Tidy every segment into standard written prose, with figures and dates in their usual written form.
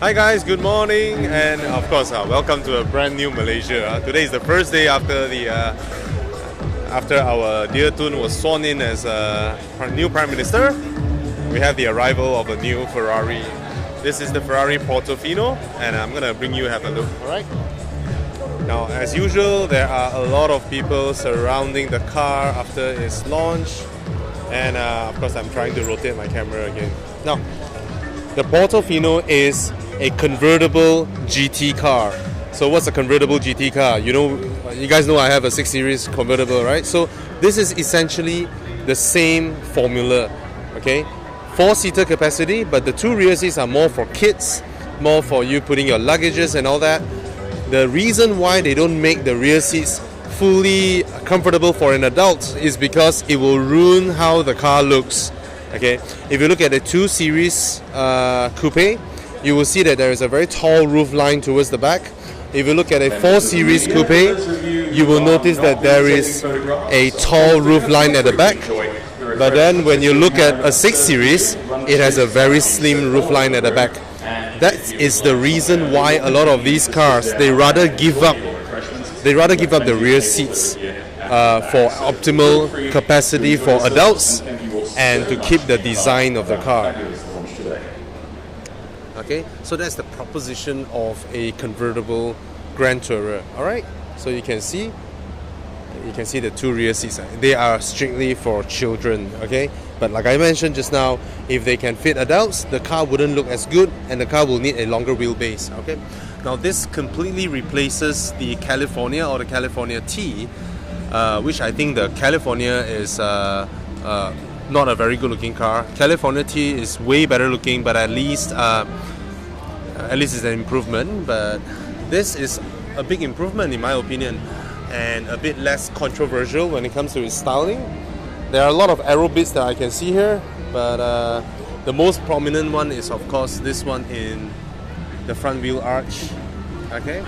Hi guys, good morning, and of course, welcome to a brand new Malaysia. Today is the first day after our dear Tun was sworn in as our new Prime Minister. We have the arrival of a new Ferrari. This is the Ferrari Portofino, and I'm gonna bring you have a look. All right. Now, as usual, there are a lot of people surrounding the car after its launch, and of course, I'm trying to rotate my camera again. Now, the Portofino is a convertible GT car. So what's a convertible GT car? You guys know I have a 6 Series convertible, right? So this is essentially the same formula, okay? 4-seater capacity, but the 2 rear seats are more for kids, more for you putting your luggages and all that. The reason why they don't make the rear seats fully comfortable for an adult is because it will ruin how the car looks. Okay, if you look at the 2 Series coupe, you will see that there is a very tall roof line towards the back. If you look at a 4 Series coupe, you will notice that there is a tall roof line at the back. But then when you look at a 6 Series, it has a very slim roof line at the back. That is the reason why a lot of these cars, they rather give up the rear seats for optimal capacity for adults and to keep the design of the car. Okay, so that's the proposition of a convertible Grand Tourer. Alright, so you can see the 2 rear seats. They are strictly for children, okay? But like I mentioned just now, if they can fit adults, the car wouldn't look as good and the car will need a longer wheelbase, okay? Now this completely replaces the California or the California T, which I think the California is not a very good looking car. California T is way better looking, but at least it's an improvement. But this is a big improvement in my opinion, and a bit less controversial when it comes to its styling. There are a lot of aero bits that I can see here, but the most prominent one is of course this one in the front wheel arch. Okay?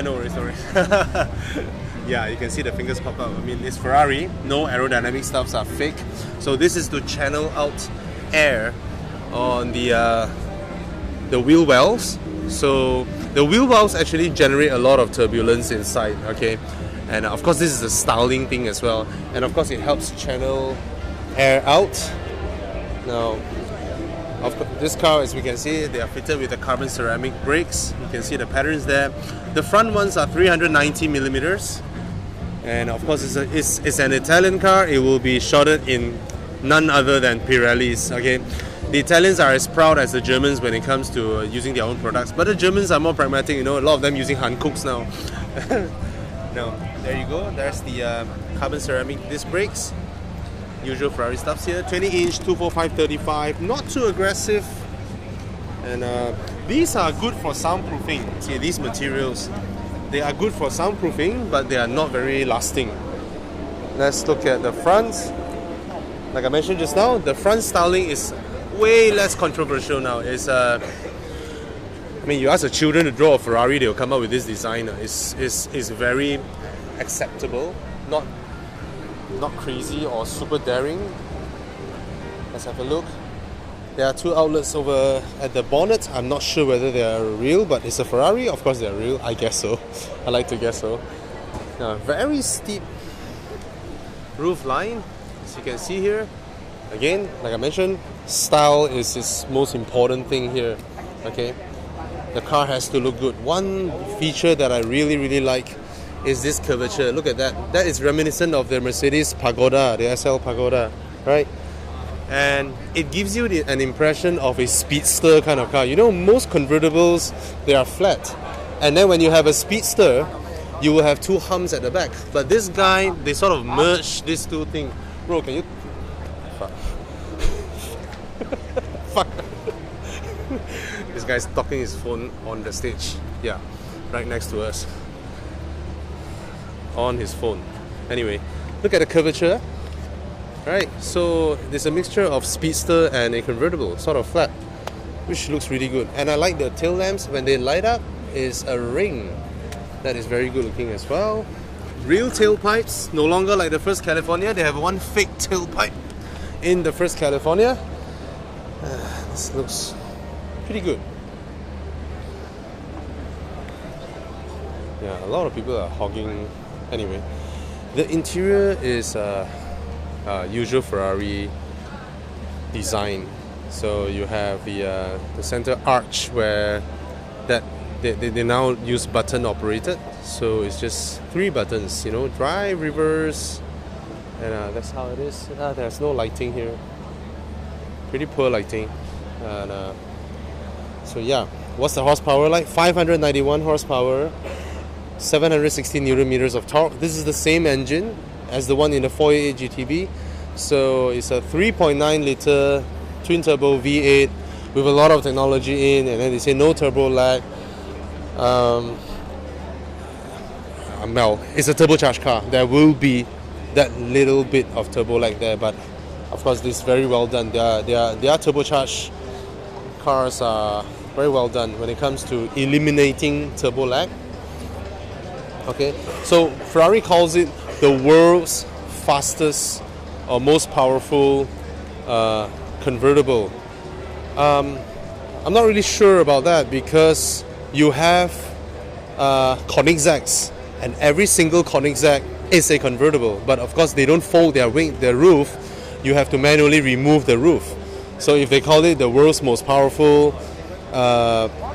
No worries. Yeah, you can see the fingers pop up. I mean, it's Ferrari. No aerodynamic stuffs are fake. So this is to channel out air on the wheel wells. So the wheel wells actually generate a lot of turbulence inside. Okay, and of course this is a styling thing as well. And of course it helps channel air out. Now, of course, this car, as we can see, they are fitted with the carbon ceramic brakes. You can see the patterns there. The front ones are 390 millimeters. And of course, it's an Italian car. It will be shotted in none other than Pirellis. Okay, the Italians are as proud as the Germans when it comes to using their own products. But the Germans are more pragmatic. A lot of them using Hankooks now. Now, there you go. There's the carbon ceramic disc brakes. Usual Ferrari stuffs here. 20-inch, 245/35. Not too aggressive. And these are good for soundproofing. See, these materials. They are good for soundproofing, but they are not very lasting. Let's look at the front. Like I mentioned just now, the front styling is way less controversial now. You ask the children to draw a Ferrari, they'll come up with this design. It's very acceptable, not crazy or super daring. Let's have a look. There are 2 outlets over at the bonnet. I'm not sure whether they are real, but it's a Ferrari. Of course they are real. I guess so. I like to guess so. Now, very steep roof line, as you can see here. Again, like I mentioned, style is its most important thing here. Okay, the car has to look good. One feature that I really like is this curvature. Look at that. That is reminiscent of the Mercedes Pagoda, the SL Pagoda, right? And it gives you an impression of a speedster kind of car. Most convertibles, they are flat. And then when you have a speedster, you will have 2 humps at the back. But this guy, they sort of merge these 2 things. Bro, can you... Fuck. This guy's talking his phone on the stage. Yeah, right next to us. On his phone. Anyway, look at the curvature. Right, so there's a mixture of speedster and a convertible, sort of flat, which looks really good. And I like the tail lamps. When they light up, is a ring. That is very good looking as well. Real tailpipes, no longer like the first California. They have one fake tailpipe in the first California. This looks pretty good. Yeah, a lot of people are hogging. Anyway, the interior is usual Ferrari design. So you have the center arch where that they now use button operated. So it's just 3 buttons, you know, drive, reverse, and that's how it is. There's no lighting here. Pretty poor lighting. And so yeah, what's the horsepower like? 591 horsepower, 760 newton meters of torque. This is the same engine as the one in the 488 GTB. So it's a 3.9 liter twin turbo V8 with a lot of technology in, and then they say no turbo lag. Well, it's a turbocharged car. There will be that little bit of turbo lag there, but of course this is very well done. Their turbocharged cars are very well done when it comes to eliminating turbo lag. Okay, so Ferrari calls it the world's fastest or most powerful convertible. I'm not really sure about that because you have Koenigseggs, and every single Koenigsegg is a convertible. But of course, they don't fold their roof. You have to manually remove the roof. So if they call it the world's most powerful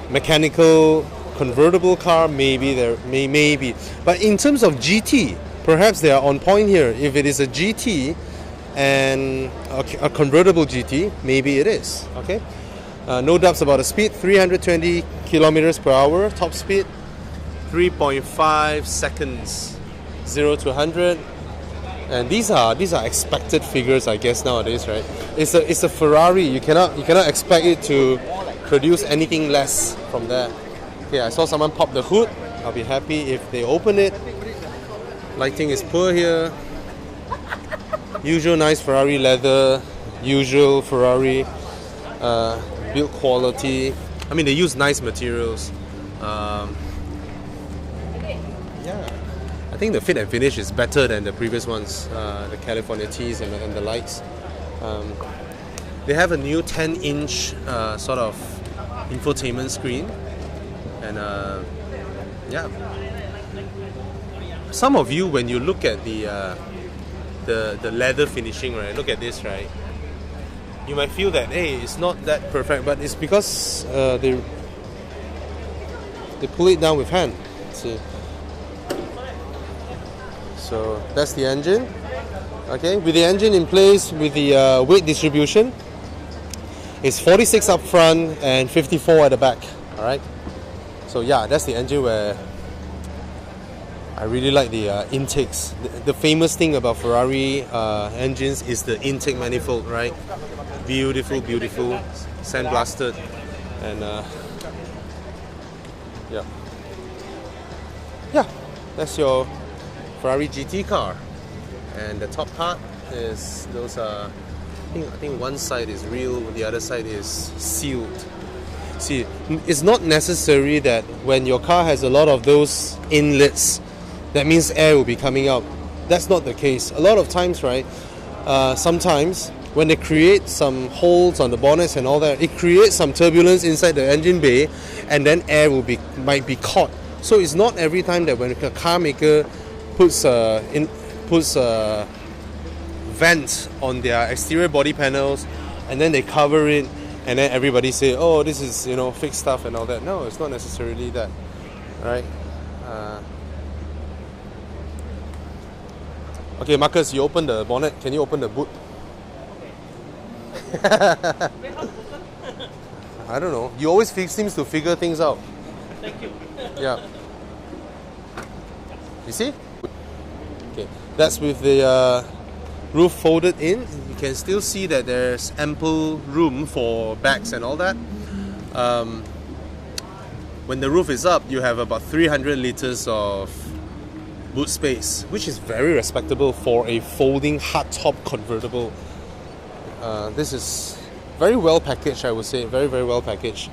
mechanical convertible car, maybe maybe. But in terms of GT, perhaps they are on point here. If it is a GT and a convertible GT, maybe it is. Okay, no doubts about the speed. 320 kilometers per hour top speed, 3.5 seconds 0 to 100. And these are expected figures, I guess, nowadays, right? It's a Ferrari. You cannot expect it to produce anything less from there. Okay, I saw someone pop the hood. I'll be happy if they open it. Lighting is poor here. Usual nice Ferrari leather. Usual Ferrari build quality. I mean, they use nice materials. Yeah. I think the fit and finish is better than the previous ones, the California Tees and the lights. They have a new 10-inch sort of infotainment screen, and yeah. Some of you, when you look at the leather finishing, right? Look at this, right? You might feel that hey, it's not that perfect, but it's because they pull it down with hand. See. So that's the engine. Okay, with the engine in place, with the weight distribution, it's 46 up front and 54 at the back. All right. So yeah, that's the engine where I really like the intakes. The famous thing about Ferrari engines is the intake manifold, right? Beautiful, beautiful, sandblasted, and yeah, that's your Ferrari GT car. And the top part is those I think one side is real, the other side is sealed. See, it's not necessary that when your car has a lot of those inlets, that means air will be coming out. That's not the case. A lot of times, right, sometimes when they create some holes on the bonnets and all that, it creates some turbulence inside the engine bay, and then air might be caught. So it's not every time that when a car maker puts a vent on their exterior body panels, and then they cover it, and then everybody say, oh, this is, you know, fake stuff and all that. No, it's not necessarily that, right? Okay, Marcus, you open the bonnet. Can you open the boot? I don't know. You always seems to figure things out. Thank you. Yeah. You see? Okay, that's with the roof folded in. You can still see that there's ample room for bags and all that. When the roof is up, you have about 300 liters of boot space, which is very respectable for a folding hardtop convertible. This is very well packaged, I would say. Very, very well packaged.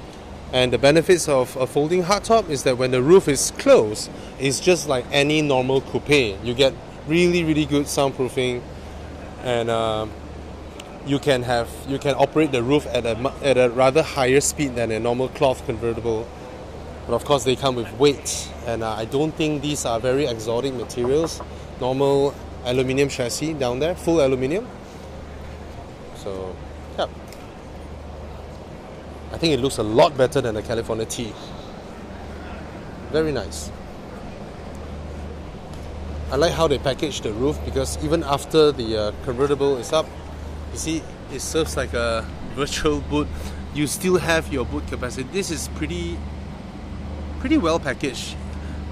And the benefits of a folding hardtop is that when the roof is closed, it's just like any normal coupe. You get really, really good soundproofing, and you can operate the roof at a rather higher speed than a normal cloth convertible. But of course, they come with weight and I don't think these are very exotic materials. Normal aluminium chassis down there, full aluminium. So, yeah. I think it looks a lot better than the California T. Very nice. I like how they package the roof, because even after the convertible is up, you see it serves like a virtual boot. You still have your boot capacity. This is pretty well packaged.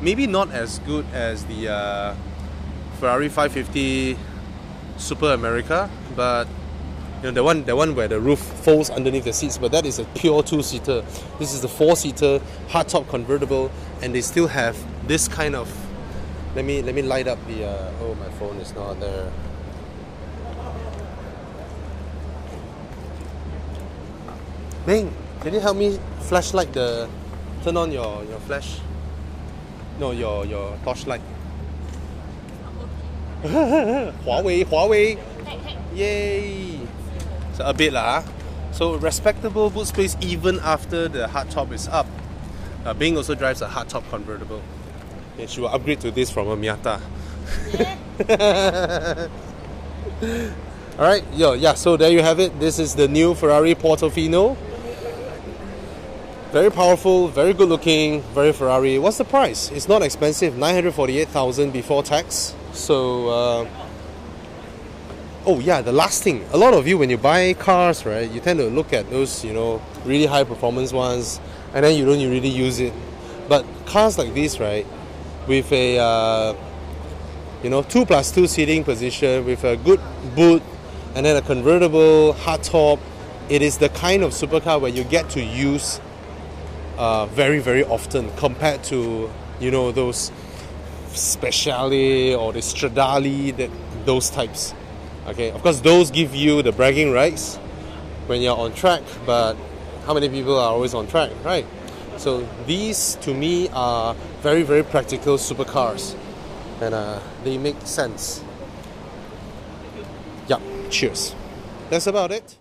Maybe not as good as the Ferrari 550 Super America, but you know, the one where the roof folds underneath the seats, but that is a pure two-seater. This is the four-seater hardtop convertible, and they still have this kind of. Let me light up the. Oh, my phone is not there. Bing, can you help me flashlight the? Turn on your flash. No, your torchlight. Huawei. Yay! So a bit lah. So respectable boot space even after the hardtop is up. Bing also drives a hardtop convertible. And she will upgrade to this from a Miata. Alright, yeah, so there you have it. This is the new Ferrari Portofino. Very powerful, very good looking, very Ferrari. What's the price? It's not expensive, 948,000 before tax. So, oh yeah, the last thing. A lot of you, when you buy cars, right, you tend to look at those, you know, really high performance ones, and then you don't really use it. But cars like this, right, with a, you know, 2+2 seating position, with a good boot, and then a convertible hardtop, it is the kind of supercar where you get to use very, very often, compared to, you know, those Speciale or the Stradale, those types. Okay, of course those give you the bragging rights when you're on track, but how many people are always on track, right? So these to me are very, very practical supercars, and they make sense. Yeah, cheers. That's about it.